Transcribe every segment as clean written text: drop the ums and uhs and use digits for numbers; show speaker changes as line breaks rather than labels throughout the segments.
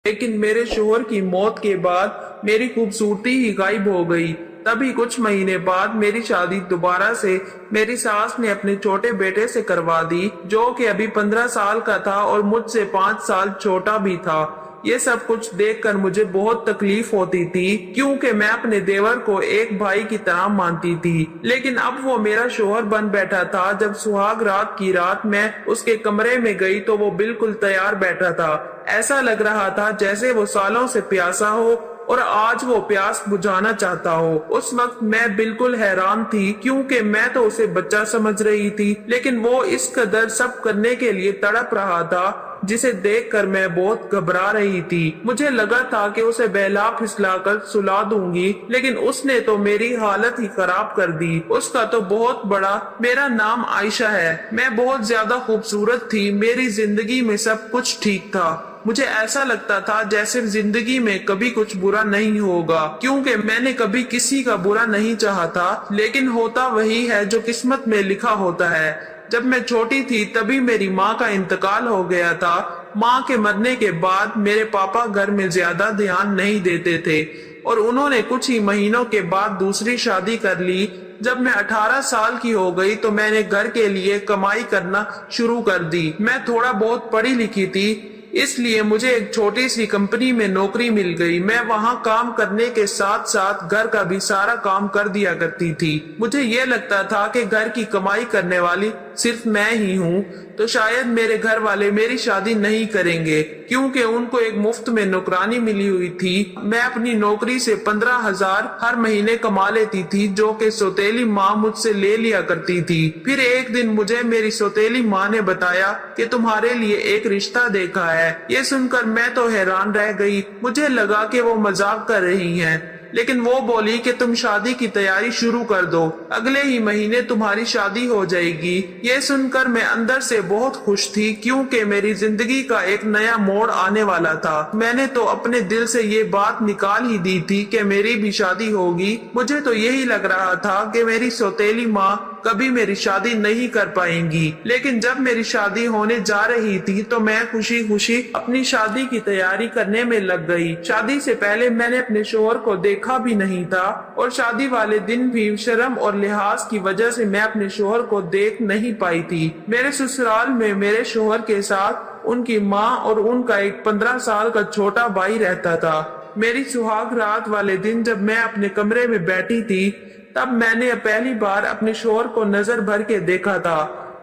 लेकिन मेरे शोहर की मौत के बाद मेरी खूबसूरती ही गायब हो गई। तभी कुछ महीने बाद मेरी शादी दोबारा से मेरी सास ने अपने छोटे बेटे से करवा दी, जो कि अभी 15 साल का था और मुझसे 5 साल छोटा भी था। ये सब कुछ देखकर मुझे बहुत तकलीफ होती थी, क्योंकि मैं अपने देवर को एक भाई की तरह मानती थी। लेकिन अब वो मेरा शोहर बन बैठा था। जब सुहाग रात की रात मैं उसके कमरे में गई तो वो बिल्कुल तैयार बैठा था। ऐसा लग रहा था जैसे वो सालों से प्यासा हो और आज वो प्यास बुझाना चाहता हो। उस वक्त मैं बिल्कुल हैरान थी, क्योंकि मैं तो उसे बच्चा समझ रही थी, लेकिन वो इस कदर सब करने के लिए तड़प रहा था, जिसे देखकर मैं बहुत घबरा रही थी। मुझे लगा था कि उसे बहला फिसलाकर सुला दूंगी, लेकिन उसने तो मेरी हालत ही खराब कर दी। उसका तो बहुत बड़ा मेरा नाम आयशा है। मैं बहुत ज्यादा खूबसूरत थी। मेरी जिंदगी में सब कुछ ठीक था। मुझे ऐसा लगता था जैसे जिंदगी में कभी कुछ बुरा नहीं होगा, क्योंकि मैंने कभी किसी का बुरा नहीं चाहा था। लेकिन होता वही है जो किस्मत में लिखा होता है। जब मैं छोटी थी तभी मेरी माँ का इंतकाल हो गया था। माँ के मरने के बाद मेरे पापा घर में ज्यादा ध्यान नहीं देते थे और उन्होंने कुछ ही महीनों के बाद दूसरी शादी कर ली। जब मैं 18 साल की हो गई तो मैंने घर के लिए कमाई करना शुरू कर दी। मैं थोड़ा बहुत पढ़ी लिखी थी, इसलिए मुझे एक छोटी सी कंपनी में नौकरी मिल गई। मैं वहां काम करने के साथ साथ घर का भी सारा काम कर दिया करती थी। मुझे ये लगता था कि घर की कमाई करने वाली सिर्फ मैं ही हूँ, तो शायद मेरे घर वाले मेरी शादी नहीं करेंगे, क्योंकि उनको एक मुफ्त में नौकरानी मिली हुई थी। मैं अपनी नौकरी से 15,000 हर महीने कमा लेती थी, जो कि सौतेली माँ मुझसे ले लिया करती थी। फिर एक दिन मुझे मेरी सौतेली माँ ने बताया कि तुम्हारे लिए एक रिश्ता देखा है। ये सुनकर मैं तो हैरान रह गई। मुझे लगा कि वो मजाक कर रही हैं, लेकिन वो बोली कि तुम शादी की तैयारी शुरू कर दो, अगले ही महीने तुम्हारी शादी हो जाएगी। ये सुनकर मैं अंदर से बहुत खुश थी, क्योंकि मेरी जिंदगी का एक नया मोड़ आने वाला था। मैंने तो अपने दिल से ये बात निकाल ही दी थी कि मेरी भी शादी होगी। मुझे तो यही लग रहा था कि मेरी सौतेली माँ कभी मेरी शादी नहीं कर पाएंगी। लेकिन जब मेरी शादी होने जा रही थी तो मैं खुशी खुशी अपनी शादी की तैयारी करने में लग गई। शादी से पहले मैंने अपने शोहर को देखा भी नहीं था और शादी वाले दिन भी शर्म और लिहाज की वजह से मैं अपने शोहर को देख नहीं पाई थी। मेरे ससुराल में मेरे शोहर के साथ उनकी माँ और उनका एक 15 साल का छोटा भाई रहता था। मेरी सुहाग रात वाले दिन जब मैं अपने कमरे में बैठी थी, तब मैंने पहली बार अपने शोहर को नजर भर के देखा था।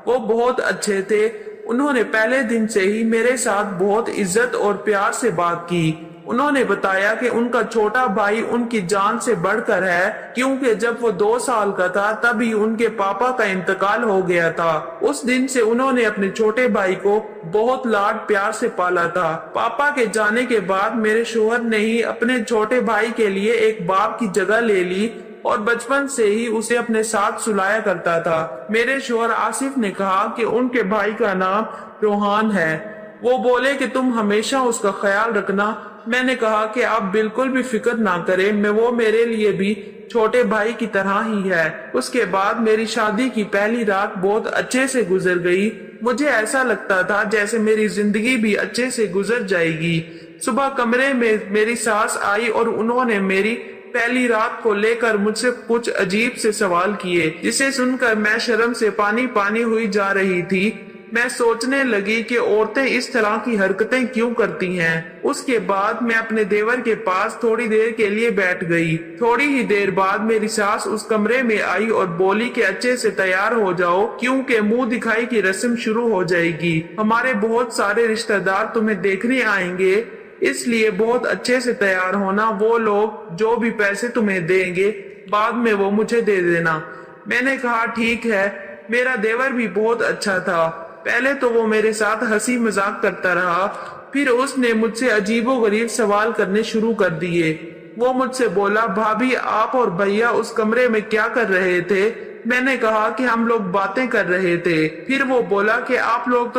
वो बहुत अच्छे थे। उन्होंने पहले दिन से ही मेरे साथ बहुत इज्जत और प्यार से बात की। उन्होंने बताया कि उनका छोटा भाई उनकी जान से बढ़कर है, क्योंकि जब वो 2 साल का था तभी उनके पापा का इंतकाल हो गया था। उस दिन से उन्होंने अपने छोटे भाई को बहुत लाड प्यार से पाला था। पापा के जाने के बाद मेरे शोहर ने ही अपने छोटे भाई के लिए एक बाप की जगह ले ली और बचपन से ही उसे अपने साथ सुलाया करता था। मेरे शोहर आसिफ ने कहा कि उनके भाई का नाम रोहान है। वो बोले कि तुम हमेशा उसका ख्याल रखना। मैंने कहा कि आप बिल्कुल भी फिक्र ना करें, वो मेरे लिए भी छोटे भाई की तरह ही है। उसके बाद मेरी शादी की पहली रात बहुत अच्छे से गुजर गई। मुझे ऐसा लगता था जैसे मेरी जिंदगी भी अच्छे से गुजर जाएगी। सुबह कमरे में मेरी सास आई और उन्होंने मेरी पहली रात को लेकर मुझसे कुछ अजीब से सवाल किए, जिसे सुनकर मैं शर्म से पानी पानी हुई जा रही थी। मैं सोचने लगी कि औरतें इस तरह की हरकतें क्यों करती हैं। उसके बाद मैं अपने देवर के पास थोड़ी देर के लिए बैठ गई। थोड़ी ही देर बाद मेरी सास उस कमरे में आई और बोली कि अच्छे से तैयार हो जाओ, क्योंकि मुंह दिखाई की रस्म शुरू हो जाएगी। हमारे बहुत सारे रिश्तेदार तुम्हें देखने आएंगे, इसलिए बहुत अच्छे से तैयार होना। वो लोग जो भी पैसे तुम्हें देंगे बाद में वो मुझे दे देना। मैंने कहा ठीक है। मेरा देवर भी बहुत अच्छा था। पहले तो वो मेरे साथ हंसी मजाक करता रहा, फिर उसने मुझसे अजीबोगरीब सवाल करने शुरू कर दिए। वो मुझसे बोला, भाभी आप और भैया उस कमरे में क्या कर रहे थे? मैंने कहा कि हम लोग बातें कर रहे थे। फिर वो बोला कि आप लोग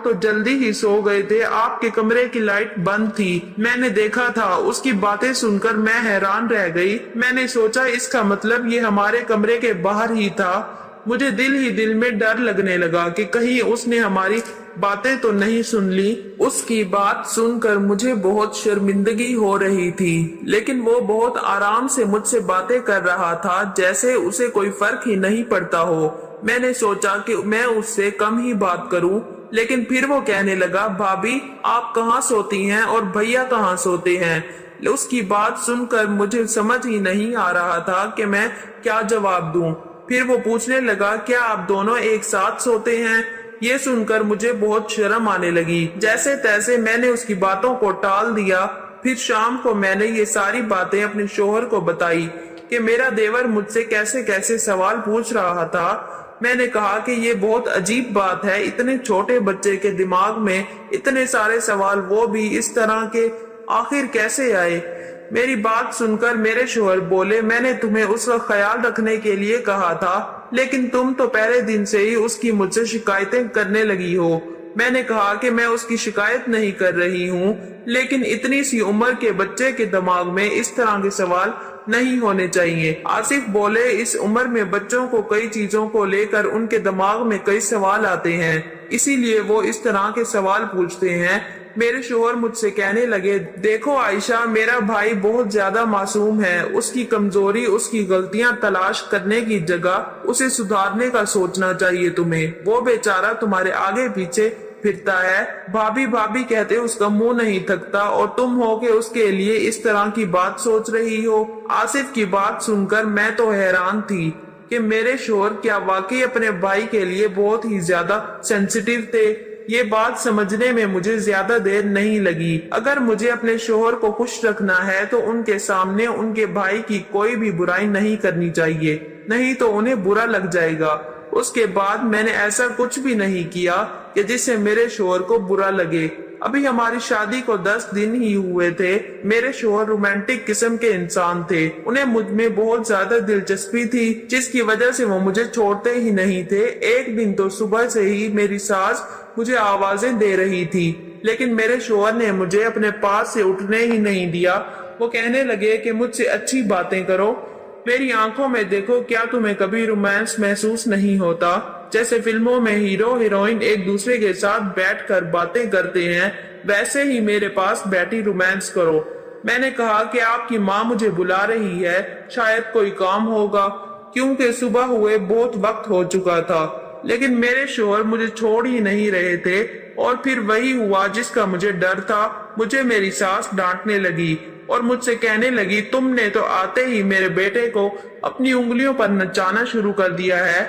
तो जल्दी ही सो गए थे, आपके कमरे की लाइट बंद थी। मैंने देखा था। उसकी बातें सुनकर मैं हैरान रह गई। मैंने सोचा इसका मतलब ये हमारे कमरे के बाहर ही था। मुझे दिल ही दिल में डर लगने लगा कि कहीं उसने हमारी बातें तो नहीं सुन ली। उसकी बात सुनकर मुझे बहुत शर्मिंदगी हो रही थी, लेकिन वो बहुत आराम से मुझसे बातें कर रहा था, जैसे उसे कोई फर्क ही नहीं पड़ता हो। मैंने सोचा कि मैं उससे कम ही बात करूं, लेकिन फिर वो कहने लगा, भाभी आप कहाँ सोती हैं और भैया कहाँ सोते हैं। उसकी बात सुनकर मुझे समझ ही नहीं आ रहा था कि मैं क्या जवाब दूं। फिर वो पूछने लगा, क्या आप दोनों एक साथ सोते हैं। ये सुनकर मुझे बहुत शर्म आने लगी। जैसे तैसे मैंने उसकी बातों को टाल दिया। फिर शाम को मैंने ये सारी बातें अपने शोहर को बताई कि मेरा देवर मुझसे कैसे कैसे सवाल पूछ रहा था। मैंने कहा कि ये बहुत अजीब बात है, इतने छोटे बच्चे के दिमाग में इतने सारे सवाल, वो भी इस तरह के, आखिर कैसे आए। मेरी बात सुनकर मेरे शोहर बोले, मैंने तुम्हें उसका ख्याल रखने के लिए कहा था, लेकिन तुम तो पहले दिन से ही उसकी मुझसे शिकायतें करने लगी हो। मैंने कहा कि मैं उसकी शिकायत नहीं कर रही हूँ, लेकिन इतनी सी उम्र के बच्चे के दिमाग में इस तरह के सवाल नहीं होने चाहिए। आसिफ बोले, इस उम्र में बच्चों को कई चीजों को लेकर उनके दिमाग में कई सवाल आते हैं, इसीलिए वो इस तरह के सवाल पूछते हैं। मेरे शोहर मुझसे कहने लगे, देखो आयशा, मेरा भाई बहुत ज्यादा मासूम है, उसकी कमजोरी, उसकी गलतियां तलाश करने की जगह उसे सुधारने का सोचना चाहिए तुम्हें। वो बेचारा तुम्हारे आगे पीछे फिरता है, भाभी भाभी कहते उसका मुंह नहीं थकता, और तुम हो के उसके लिए इस तरह की बात सोच रही हो। आसिफ की बात सुनकर मैं तो हैरान थी कि मेरे शोहर क्या वाकई अपने भाई के लिए बहुत ही ज्यादा सेंसिटिव थे। ये बात समझने में मुझे ज्यादा देर नहीं लगी। अगर मुझे अपने शोहर को खुश रखना है तो उनके सामने उनके भाई की कोई भी बुराई नहीं करनी चाहिए, नहीं तो उन्हें बुरा लग जाएगा। उसके बाद मैंने ऐसा कुछ भी नहीं किया कि जिससे मेरे शोहर को बुरा लगे। अभी हमारी शादी को 10 दिन ही हुए थे। मेरे शोहर रोमांटिक किस्म के इंसान थे, उन्हें मुझ में बहुत ज्यादा दिलचस्पी थी, जिसकी वजह से वो मुझे छोड़ते ही नहीं थे। एक दिन तो सुबह से ही मेरी सास मुझे आवाजें दे रही थी, लेकिन मेरे शोहर ने मुझे अपने पास से उठने ही नहीं दिया। वो कहने लगे कि मुझसे अच्छी बातें करो, मेरी आंखों में देखो, क्या तुम्हें कभी रोमांस महसूस नहीं होता। जैसे फिल्मों में हीरो हीरोइन एक दूसरे के साथ बैठकर बातें करते हैं, वैसे ही मेरे पास बैठी रोमांस करो। मैंने कहा कि आपकी माँ मुझे बुला रही है, शायद कोई काम होगा, क्योंकि सुबह हुए बहुत वक्त हो चुका था। लेकिन मेरे शोहर मुझे छोड़ ही नहीं रहे थे, और फिर वही हुआ जिसका मुझे डर था। मुझे मेरी सास डांटने लगी और मुझसे कहने लगी, तुमने तो आते ही मेरे बेटे को अपनी उंगलियों पर नचाना शुरू कर दिया है,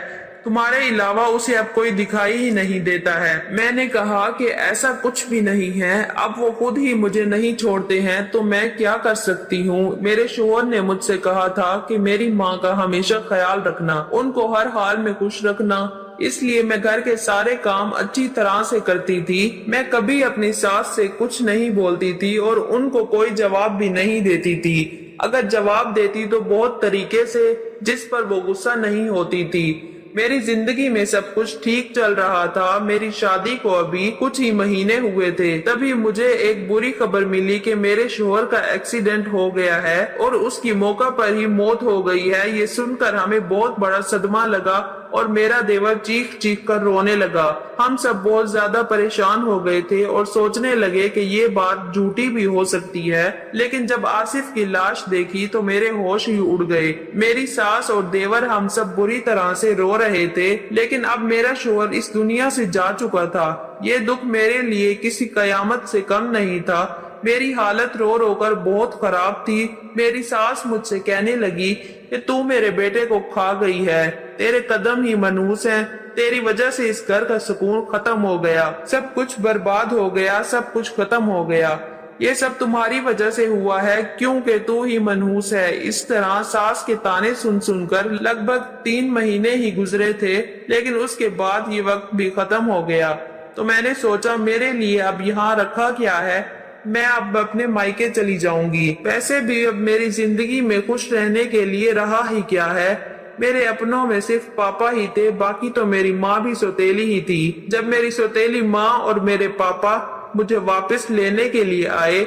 तुम्हारे अलावा उसे अब कोई दिखाई ही नहीं देता है। मैंने कहा कि ऐसा कुछ भी नहीं है, अब वो खुद ही मुझे नहीं छोड़ते हैं तो मैं क्या कर सकती हूँ। मेरे शोहर ने मुझसे कहा था कि मेरी माँ का हमेशा ख्याल रखना, उनको हर हाल में खुश रखना, इसलिए मैं घर के सारे काम अच्छी तरह से करती थी। मैं कभी अपनी सास से कुछ नहीं बोलती थी और उनको कोई जवाब भी नहीं देती थी। अगर जवाब देती तो बहुत तरीके से, जिस पर वो गुस्सा नहीं होती थी। मेरी जिंदगी में सब कुछ ठीक चल रहा था। मेरी शादी को अभी कुछ ही महीने हुए थे, तभी मुझे एक बुरी खबर मिली कि मेरे शोहर का एक्सीडेंट हो गया है और उसकी मौका पर ही मौत हो गई है। ये सुनकर हमें बहुत बड़ा सदमा लगा और मेरा देवर चीख चीख कर रोने लगा। हम सब बहुत ज्यादा परेशान हो गए थे और सोचने लगे कि ये बात झूठी भी हो सकती है, लेकिन जब आसिफ की लाश देखी तो मेरे होश ही उड़ गए। मेरी सास और देवर हम सब बुरी तरह से रो रहे थे, लेकिन अब मेरा शोहर इस दुनिया से जा चुका था। ये दुख मेरे लिए किसी कयामत से कम नहीं था। मेरी हालत रो रो कर बहुत खराब थी। मेरी सास मुझसे कहने लगी कि तू मेरे बेटे को खा गई है, तेरे कदम ही मनहूस हैं, तेरी वजह से इस घर का सुकून खत्म हो गया, सब कुछ बर्बाद हो गया, सब कुछ खत्म हो गया। ये सब तुम्हारी वजह से हुआ है, क्योंकि तू ही मनहूस है। इस तरह सास के ताने सुन सुनकर लगभग 3 महीने ही गुजरे थे, लेकिन उसके बाद ये वक्त भी खत्म हो गया। तो मैंने सोचा मेरे लिए अब यहाँ रखा क्या है, मैं अब अपने मायके चली जाऊंगी। वैसे भी अब मेरी जिंदगी में खुश रहने के लिए रहा ही क्या है। मेरे अपनों में सिर्फ पापा ही थे, बाकी तो मेरी माँ भी सौतेली ही थी। जब मेरी सौतेली माँ और मेरे पापा मुझे वापस लेने के लिए आए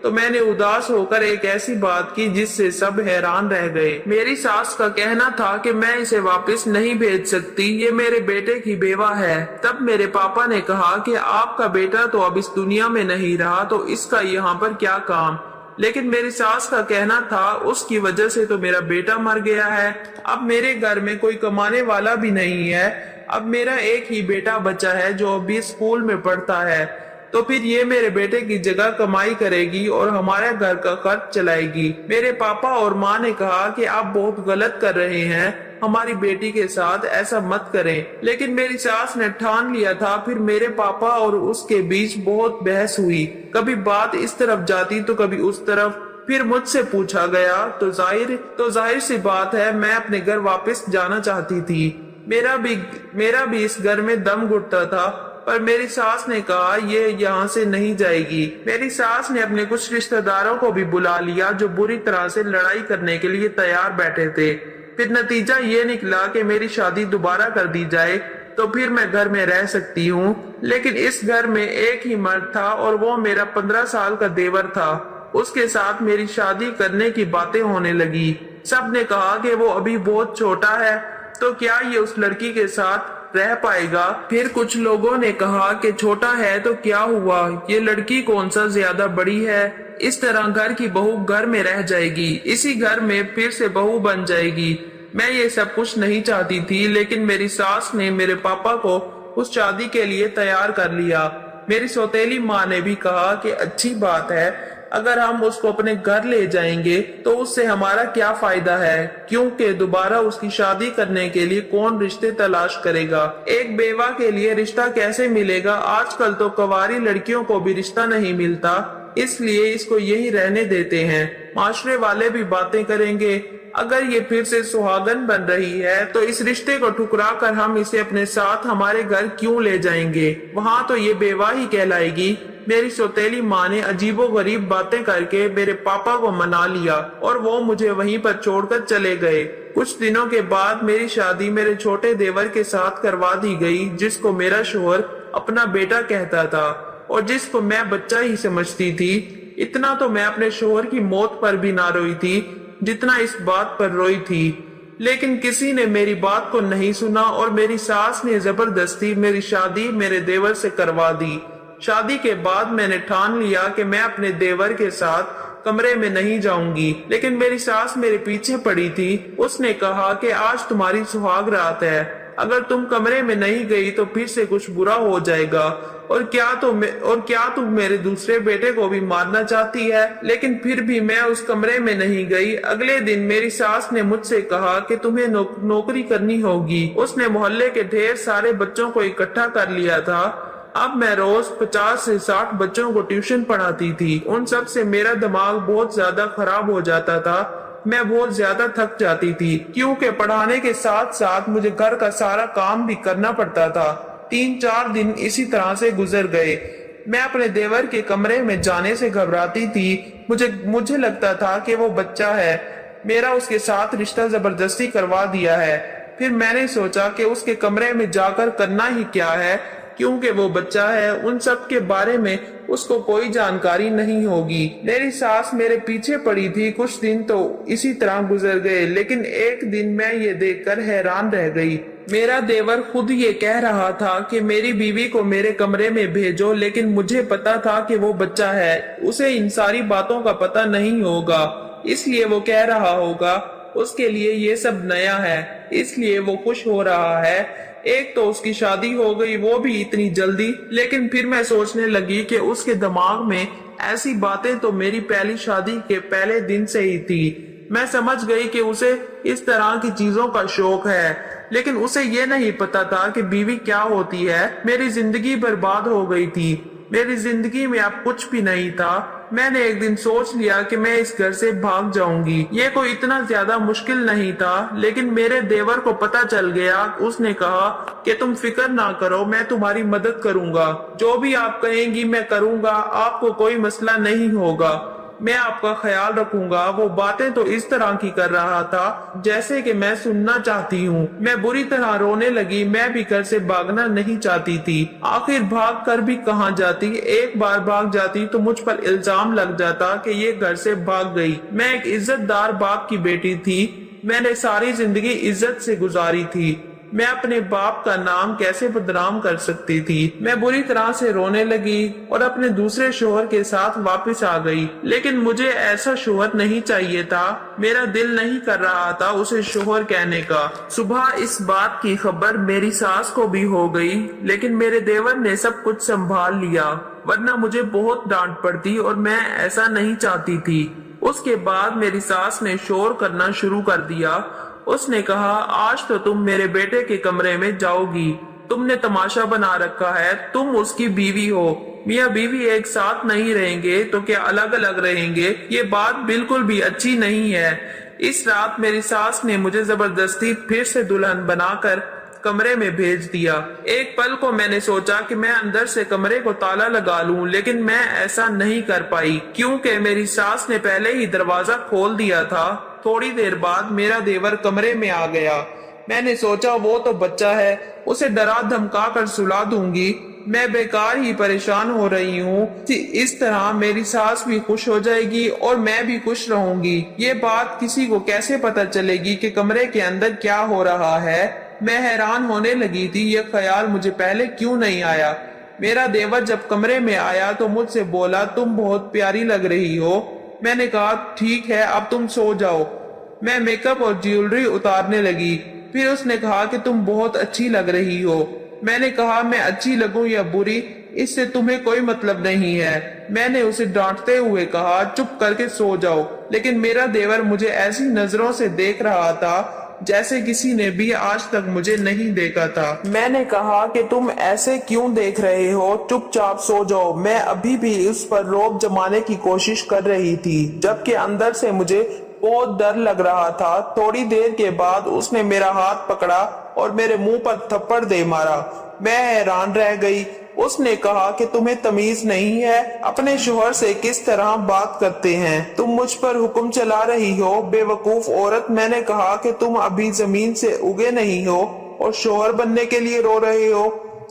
तो मैंने उदास होकर एक ऐसी बात की जिससे सब हैरान रह गए। मेरी सास का कहना था कि मैं इसे वापस नहीं भेज सकती, ये मेरे बेटे की बेवा है। तब मेरे पापा ने कहा कि आपका बेटा तो अब इस दुनिया में नहीं रहा, तो इसका यहाँ पर क्या काम। लेकिन मेरी सास का कहना था उसकी वजह से तो मेरा बेटा मर गया है। अब मेरे घर में कोई कमाने वाला भी नहीं है। अब मेरा एक ही बेटा बचा है जो अभी स्कूल में पढ़ता है, तो फिर ये मेरे बेटे की जगह कमाई करेगी और हमारे घर का खर्च चलाएगी। मेरे पापा और माँ ने कहा कि आप बहुत गलत कर रहे हैं, हमारी बेटी के साथ ऐसा मत करें। लेकिन मेरी सास ने ठान लिया था। फिर मेरे पापा और उसके बीच बहुत बहस हुई, कभी बात इस तरफ जाती तो कभी उस तरफ। फिर मुझसे पूछा गया तो जाहिर सी बात है मैं अपने घर वापस जाना चाहती थी। मेरा भी इस घर में दम घुटता था, पर मेरी सास ने कहा ये यहाँ से नहीं जाएगी। मेरी सास ने अपने कुछ रिश्तेदारों को भी बुला लिया जो बुरी तरह से लड़ाई करने के लिए तैयार बैठे थे। फिर नतीजा ये निकला कि मेरी शादी दोबारा कर दी जाए तो फिर मैं घर में रह सकती हूँ। लेकिन इस घर में एक ही मर्द था और वो मेरा 15 साल का देवर था। उसके साथ मेरी शादी करने की बातें होने लगी। सब ने कहा कि वो अभी बहुत छोटा है, तो क्या ये उस लड़की के साथ रह पाएगा। फिर कुछ लोगों ने कहा कि छोटा है तो क्या हुआ, ये लड़की कौन सा ज्यादा बड़ी है, इस तरह घर की बहू घर में रह जाएगी, इसी घर में फिर से बहू बन जाएगी। मैं ये सब कुछ नहीं चाहती थी, लेकिन मेरी सास ने मेरे पापा को उस शादी के लिए तैयार कर लिया। मेरी सौतेली माँ ने भी कहा कि अच्छी बात है, अगर हम उसको अपने घर ले जाएंगे तो उससे हमारा क्या फायदा है, क्योंकि दोबारा उसकी शादी करने के लिए कौन रिश्ते तलाश करेगा। एक बेवा के लिए रिश्ता कैसे मिलेगा, आजकल तो कुंवारी लड़कियों को भी रिश्ता नहीं मिलता, इसलिए इसको यही रहने देते हैं। माशरे वाले भी बातें करेंगे, अगर ये फिर से सुहागन बन रही है तो इस रिश्ते को ठुकरा कर हम इसे अपने साथ हमारे घर क्यों ले जाएंगे, वहाँ तो ये बेवा ही कहलाएगी। मेरी सौतेली माँ ने अजीबोगरीब बातें करके मेरे पापा को मना लिया और वो मुझे वहीं पर छोड़कर चले गए। कुछ दिनों के बाद मेरी शादी मेरे छोटे देवर के साथ करवा दी गई, जिसको मेरा शोहर अपना बेटा कहता था और जिसको मैं बच्चा ही समझती थी। इतना तो मैं अपने शोहर की मौत पर भी ना रोई थी जितना इस बात पर रोई थी। लेकिन किसी ने मेरी बात को नहीं सुना और मेरी सास ने जबरदस्ती मेरी शादी मेरे देवर से करवा दी। शादी के बाद मैंने ठान लिया कि मैं अपने देवर के साथ कमरे में नहीं जाऊंगी, लेकिन मेरी सास मेरे पीछे पड़ी थी। उसने कहा कि आज तुम्हारी सुहाग रात है, अगर तुम कमरे में नहीं गई तो फिर से कुछ बुरा हो जाएगा, और क्या तुम मेरे दूसरे बेटे को भी मारना चाहती है। लेकिन फिर भी मैं उस कमरे में नहीं गई। अगले दिन मेरी सास ने मुझसे कहा कि तुम्हें नौकरी करनी होगी। उसने मोहल्ले के ढेर सारे बच्चों को इकट्ठा कर लिया था। अब मैं रोज 50 से 60 बच्चों को ट्यूशन पढ़ाती थी। उन सब से मेरा दिमाग बहुत ज्यादा खराब हो जाता था। मैं बहुत ज्यादा थक जाती थी, क्योंकि पढ़ाने के साथ साथ मुझे घर का सारा काम भी करना पड़ता था। 3-4 दिन इसी तरह से गुजर गए। मैं अपने देवर के कमरे में जाने से घबराती थी। मुझे लगता था कि वो बच्चा है, मेरा उसके साथ रिश्ता जबरदस्ती करवा दिया है। फिर मैंने सोचा कि उसके कमरे में जाकर करना ही क्या है, क्योंकि वो बच्चा है, उन सब के बारे में उसको कोई जानकारी नहीं होगी। मेरी सास मेरे पीछे पड़ी थी। कुछ दिन तो इसी तरह गुजर गए, लेकिन एक दिन मैं ये देखकर हैरान रह गई। मेरा देवर खुद ये कह रहा था कि मेरी बीवी को मेरे कमरे में भेजो, लेकिन मुझे पता था कि वो बच्चा है, उसे इन सारी बातों का पता नहीं होगा, इसलिए वो कह रहा होगा। उसके लिए ये सब नया है, इसलिए वो खुश हो रहा है। एक तो उसकी शादी हो गई, वो भी इतनी जल्दी। लेकिन फिर मैं सोचने लगी कि उसके दिमाग में ऐसी बातें तो मेरी पहली शादी के पहले दिन से ही थी। मैं समझ गई कि उसे इस तरह की चीजों का शौक है, लेकिन उसे ये नहीं पता था कि बीवी क्या होती है। मेरी जिंदगी बर्बाद हो गई थी। मेरी जिंदगी में अब कुछ भी नहीं था। मैंने एक दिन सोच लिया कि मैं इस घर से भाग जाऊंगी। ये कोई इतना ज्यादा मुश्किल नहीं था, लेकिन मेरे देवर को पता चल गया। उसने कहा कि तुम फिक्र ना करो, मैं तुम्हारी मदद करूंगा, जो भी आप कहेंगी मैं करूंगा, आपको कोई मसला नहीं होगा। मैं आपका ख्याल रखूंगा। वो बातें तो इस तरह की कर रहा था जैसे कि मैं सुनना चाहती हूँ। मैं बुरी तरह रोने लगी। मैं भी घर से भागना नहीं चाहती थी। आखिर भाग कर भी कहाँ जाती। एक बार भाग जाती तो मुझ पर इल्जाम लग जाता कि ये घर से भाग गई। मैं एक इज्जतदार बाप की बेटी थी। मैंने सारी जिंदगी इज्जत से गुजारी थी। मैं अपने बाप का नाम कैसे बदनाम कर सकती थी। मैं बुरी तरह से रोने लगी और अपने दूसरे शोहर के साथ वापस आ गई। लेकिन मुझे ऐसा शोहर नहीं चाहिए था। मेरा दिल नहीं कर रहा था उसे शोहर कहने का। सुबह इस बात की खबर मेरी सास को भी हो गई, लेकिन मेरे देवर ने सब कुछ संभाल लिया, वरना मुझे बहुत डांट पड़ती और मैं ऐसा नहीं चाहती थी। उसके बाद मेरी सास ने शोर करना शुरू कर दिया। उसने कहा, आज तो तुम मेरे बेटे के कमरे में जाओगी। तुमने तमाशा बना रखा है। तुम उसकी बीवी हो। मियाँ बीवी एक साथ नहीं रहेंगे तो क्या अलग अलग रहेंगे? ये बात बिल्कुल भी अच्छी नहीं है। इस रात मेरी सास ने मुझे जबरदस्ती फिर से दुल्हन बनाकर कमरे में भेज दिया। एक पल को मैंने सोचा कि मैं अंदर से कमरे को ताला लगा लूं, लेकिन मैं ऐसा नहीं कर पाई क्योंकि मेरी सास ने पहले ही दरवाजा खोल दिया था। थोड़ी देर बाद मेरा देवर कमरे में आ गया। मैंने सोचा वो तो बच्चा है, उसे डरा धमका कर सुला दूंगी। मैं बेकार ही परेशान हो रही हूँ। इस तरह मेरी सास भी खुश हो जाएगी और मैं भी खुश रहूंगी। ये बात किसी को कैसे पता चलेगी कि कमरे के अंदर क्या हो रहा है? मैं हैरान होने लगी थी। यह ख्याल मुझे पहले क्यों नहीं आया? मेरा देवर जब कमरे में आया तो मुझसे बोला, तुम बहुत प्यारी लग रही हो। मैंने कहा, ठीक है, अब तुम सो जाओ। मैं मेकअप और ज्वेलरी उतारने लगी। फिर उसने कहा कि तुम बहुत अच्छी लग रही हो। मैंने कहा, मैं अच्छी लगूं या बुरी, इससे तुम्हें कोई मतलब नहीं है। मैंने उसे डांटते हुए कहा, चुप करके सो जाओ। लेकिन मेरा देवर मुझे ऐसी नजरों से देख रहा था जैसे किसी ने भी आज तक मुझे नहीं देखा था। मैंने कहा कि तुम ऐसे क्यों देख रहे हो? चुपचाप सो जाओ। मैं अभी भी उस पर रोब जमाने की कोशिश कर रही थी, जबकि अंदर से मुझे बहुत डर लग रहा था। थोड़ी देर के बाद उसने मेरा हाथ पकड़ा और मेरे मुंह पर थप्पड़ दे मारा। मैं हैरान रह गई। उसने कहा कि तुम्हें तमीज नहीं है? अपने शोहर से किस तरह बात करते हैं? तुम मुझ पर हुक्म चला रही हो, बेवकूफ औरत। मैंने कहा कि तुम अभी जमीन से उगे नहीं हो और शोहर बनने के लिए रो रहे हो।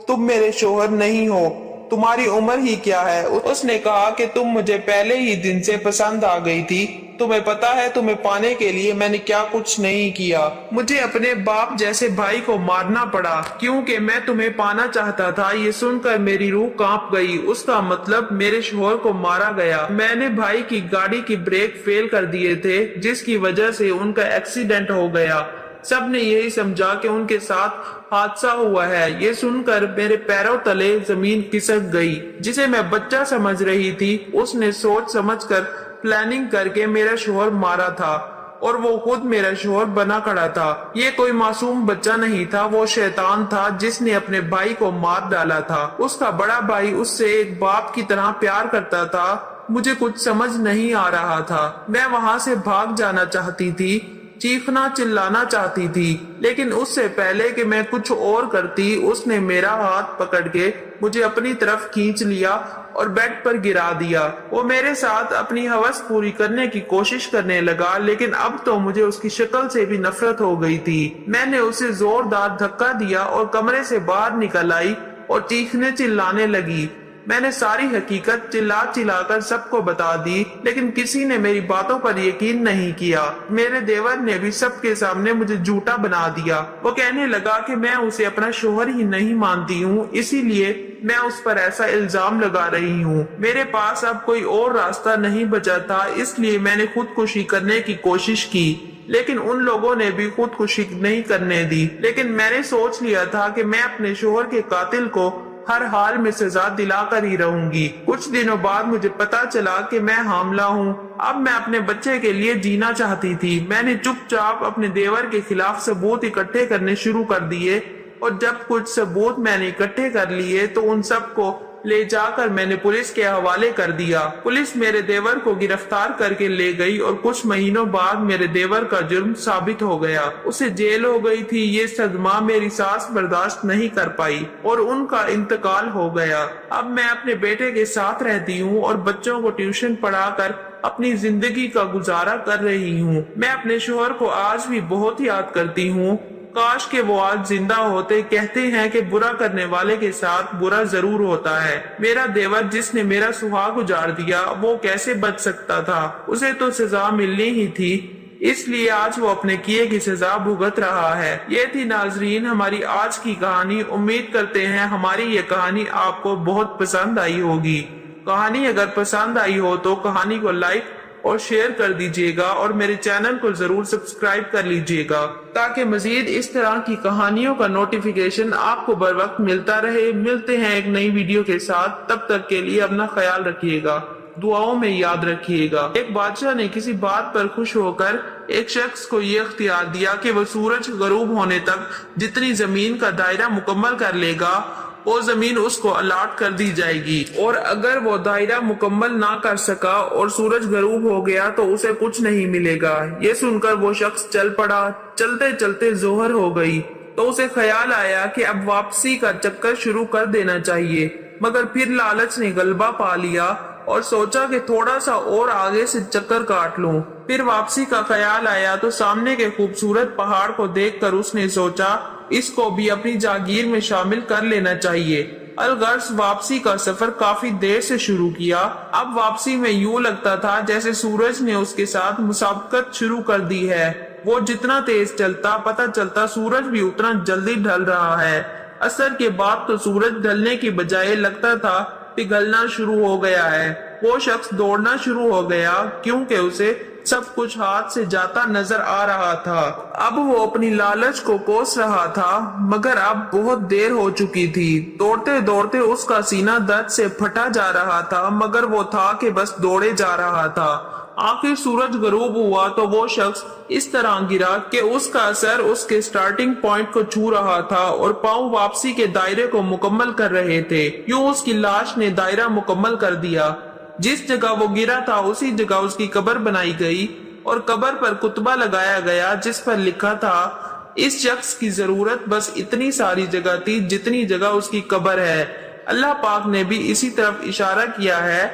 तुम मेरे शोहर नहीं हो। तुम्हारी उम्र ही क्या है? उसने कहा कि तुम मुझे पहले ही दिन से पसंद आ गई थी। तुम्हें पता है तुम्हें पाने के लिए मैंने क्या कुछ नहीं किया। मुझे अपने बाप जैसे भाई को मारना पड़ा क्योंकि मैं तुम्हें पाना चाहता था। ये सुनकर मेरी रूह कांप गई। उसका मतलब मेरे शोहर को मारा गया। मैंने भाई की गाड़ी की ब्रेक फेल कर दिए थे, जिसकी वजह से उनका एक्सीडेंट हो गया। सबने यही समझा कि उनके साथ हादसा हुआ है। ये सुनकर मेरे पैरों तले जमीन खिसक गई। जिसे मैं बच्चा समझ रही थी, उसने सोच समझकर प्लानिंग करके मेरा शोहर मारा था और वो खुद मेरा शोहर बना खड़ा था। ये कोई मासूम बच्चा नहीं था, वो शैतान था जिसने अपने भाई को मार डाला था। उसका बड़ा भाई उससे एक बाप की तरह प्यार करता था। मुझे कुछ समझ नहीं आ रहा था। मैं वहां से भाग जाना चाहती थी, चीखना चिल्लाना चाहती थी, लेकिन उससे पहले कि मैं कुछ और करती, उसने मेरा हाथ पकड़ के मुझे अपनी तरफ खींच लिया और बेड पर गिरा दिया। वो मेरे साथ अपनी हवस पूरी करने की कोशिश करने लगा, लेकिन अब तो मुझे उसकी शक्ल से भी नफरत हो गई थी। मैंने उसे जोरदार धक्का दिया और कमरे से बाहर निकल आई और चीखने चिल्लाने लगी। मैंने सारी हकीकत चिल्ला चिल्लाकर सबको बता दी, लेकिन किसी ने मेरी बातों पर यकीन नहीं किया। मेरे देवर ने भी सबके सामने मुझे झूठा बना दिया। वो कहने लगा कि मैं उसे अपना शोहर ही नहीं मानती हूँ, इसीलिए मैं उस पर ऐसा इल्जाम लगा रही हूँ। मेरे पास अब कोई और रास्ता नहीं बचा था, इसलिए मैंने खुदकुशी करने की कोशिश की, लेकिन उन लोगों ने भी खुदकुशी नहीं करने दी। लेकिन मैंने सोच लिया था कि मैं अपने शोहर के कातिल को हर हाल में सजा दिलाकर ही रहूंगी। कुछ दिनों बाद मुझे पता चला कि मैं हामला हूँ। अब मैं अपने बच्चे के लिए जीना चाहती थी। मैंने चुपचाप अपने देवर के खिलाफ सबूत इकट्ठे करने शुरू कर दिए और जब कुछ सबूत मैंने इकट्ठे कर लिए तो उन सबको ले जाकर मैंने पुलिस के हवाले कर दिया। पुलिस मेरे देवर को गिरफ्तार करके ले गई और कुछ महीनों बाद मेरे देवर का जुर्म साबित हो गया। उसे जेल हो गई थी। ये सदमा मेरी सास बर्दाश्त नहीं कर पाई और उनका इंतकाल हो गया। अब मैं अपने बेटे के साथ रहती हूँ और बच्चों को ट्यूशन पढ़ाकर अपनी जिंदगी का गुजारा कर रही हूँ। मैं अपने शोहर को आज भी बहुत याद करती हूँ। काश के वो आज जिंदा होते। कहते हैं कि बुरा करने वाले के साथ बुरा जरूर होता है। मेरा देवर जिसने मेरा सुहाग उजाड़ दिया, वो कैसे बच सकता था? उसे तो सजा मिलनी ही थी, इसलिए आज वो अपने किए की सजा भुगत रहा है। ये थी नाजरीन हमारी आज की कहानी। उम्मीद करते हैं हमारी ये कहानी आपको बहुत पसंद आई होगी। कहानी अगर पसंद आई हो तो कहानी को लाइक और शेयर कर दीजिएगा और मेरे चैनल को जरूर सब्सक्राइब कर लीजिएगा, ताकि मजीद इस तरह की कहानियों का नोटिफिकेशन आपको बर वक्त मिलता रहे। मिलते हैं एक नई वीडियो के साथ, तब तक के लिए अपना ख्याल रखिएगा, दुआओं में याद रखिएगा। एक बादशाह ने किसी बात पर खुश होकर एक शख्स को ये इख्तियार दिया कि वो सूरज गरूब होने तक जितनी जमीन का दायरा मुकम्मल कर लेगा, वो जमीन उसको अलाट कर दी जाएगी, और अगर वो दायरा मुकम्मल ना कर सका और सूरज गरूब हो गया तो उसे कुछ नहीं मिलेगा। ये सुनकर वो शख्स चल पड़ा। चलते चलते जोहर हो गई तो उसे ख्याल आया कि अब वापसी का चक्कर शुरू कर देना चाहिए, मगर फिर लालच ने गलबा पा लिया और सोचा कि थोड़ा सा और आगे से चक्कर काट लूं। फिर वापसी का ख्याल आया तो सामने के खूबसूरत पहाड़ को देखकर उसने सोचा इसको भी अपनी जागीर में शामिल कर लेना चाहिए। अलगर्ज वापसी का सफर काफी देर से शुरू किया। अब वापसी में यूं लगता था जैसे सूरज ने उसके साथ मुसाबकत शुरू कर दी है। वो जितना तेज चलता, पता चलता सूरज भी उतना जल्दी ढल रहा है। असर के बाद तो सूरज ढलने की बजाय लगता था पिघलना शुरू हो गया है। वो शख्स दौड़ना शुरू हो गया क्योंकि उसे सब कुछ हाथ से जाता नजर आ रहा था। अब वो अपनी लालच को कोस रहा था, मगर अब बहुत देर हो चुकी थी। दौड़ते दौड़ते उसका सीना दर्द से फटा जा रहा था, मगर वो था कि बस दौड़े जा रहा था। आखिर सूरज गरूब हुआ तो वो शख्स इस तरह गिरा कि उसका असर उसके स्टार्टिंग पॉइंट को छू रहा था और पांव वापसी के दायरे को मुकम्मल कर रहे थे। यूं उसकी लाश ने दायरा मुकम्मल कर दिया। जिस जगह वो गिरा था उसी जगह उसकी कब्र बनाई गई और कब्र पर कुतबा लगाया गया जिस पर लिखा था इस शख्स की जरूरत बस इतनी सारी जगह थी जितनी जगह उसकी कब्र है। अल्लाह पाक ने भी इसी तरफ इशारा किया है,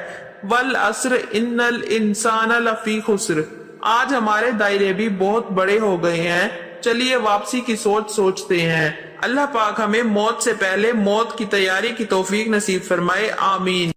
वल अस्र इन्नल इंसान लफी खुस्र। आज हमारे दायरे भी बहुत बड़े हो गए हैं। चलिए वापसी की सोचते हैं। अल्लाह पाक हमें मौत से पहले मौत की तैयारी की तौफीक नसीब फरमाए। आमीन।